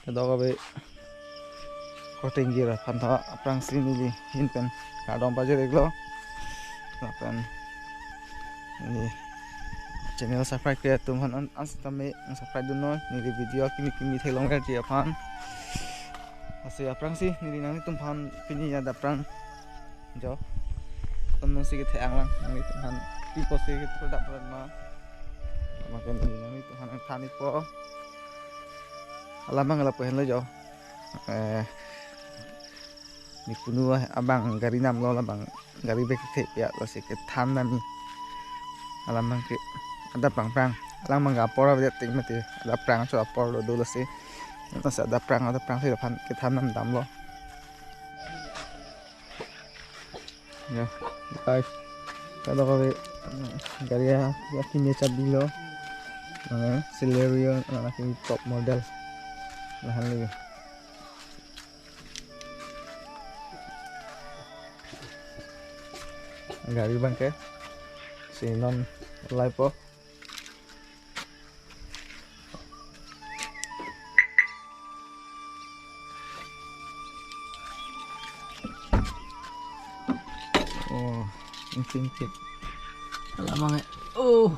Daga be cutting gear phantha aprang sini di hinpen kadom baje reglo lapan ini channel subscribe ke tumhan ansitame subscribe duno ni video kimi kimi thelong ka ti aphan ase aprang si ni nang tumhan pini ya daprang jo tonnon si ke thang lang ni tumhan ti ko se ke product ma makan ni nang tumhan thani po alamang ala pehen lo jo ni punu abang gari nam lo abang gari bek the ya lo se ke than nami alamang ke ada prang alamang ga pora be ting mate ada prang so apor lo do lo se ta sa ada prang se phan ke than nam dam lo ya guys kalau kau gari ya kini cabi lo Celerio kini top model lahan lagi gari bangke sinon lipo oh ini kit lamang oh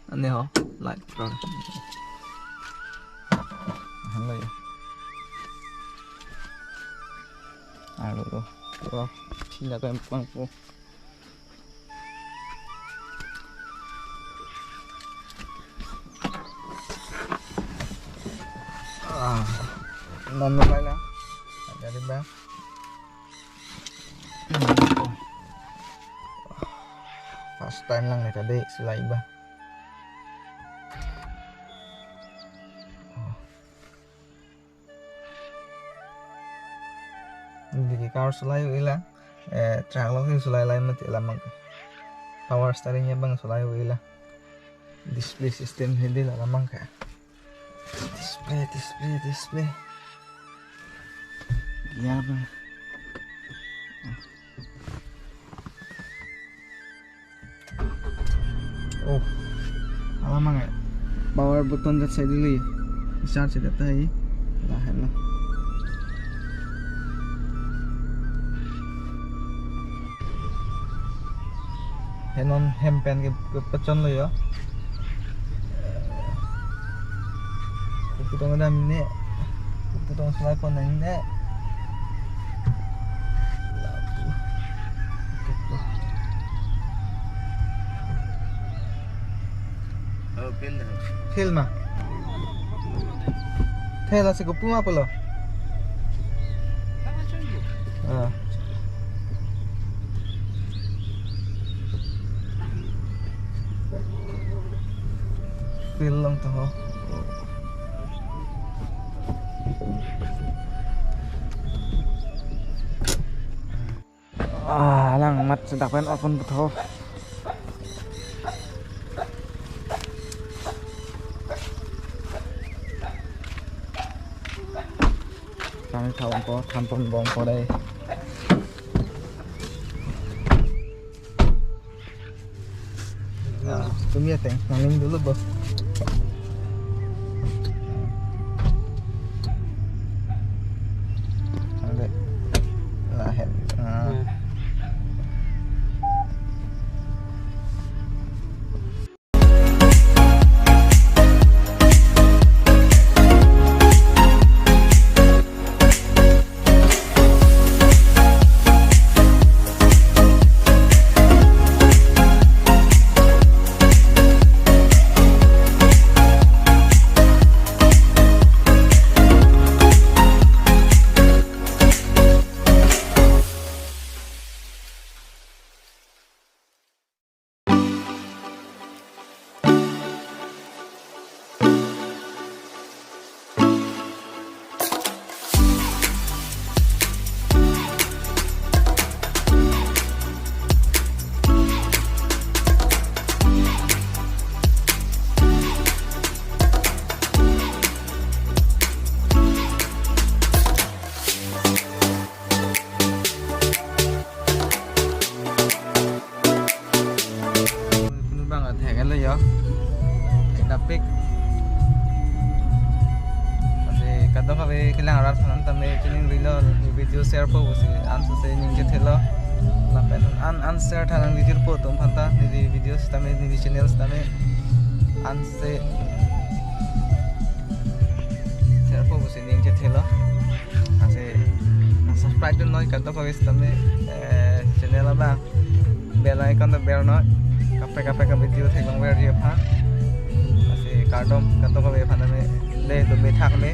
aneh ho light pro lahan lagi aduh tuh Cina kan pangku non lại là ada di bang first time lang nih tadi sulai bang di car sulai hilang trang lo sih sulai lain mati lamang power steeringnya bang sulai hilang display system hindi lah lamang kayak display ya bang oh alamang ya power button dat saya dulu ya start saya data ya lahan lah henon hempen ke pecon lo ya putong ada minyak putong selai pon ini film mah thela se ko puma polo film tuh lang mat sedak pen open betul kami tahu ko tampon bong ko đây tôi teng nangin dulu bos sampai lahir we kilang arat phanan tame chining rilo video share po busi answer se ning ke thelo lapen an share thanang nijir po tum phanta ni videos tame ni channels tame an se share po busi ning ke thelo ase subscribe to noi kanto ko tame channel ba bell icon to bear no kape ka video theklang wer ri pha ase cardom kanto ko be phana me le to me thak me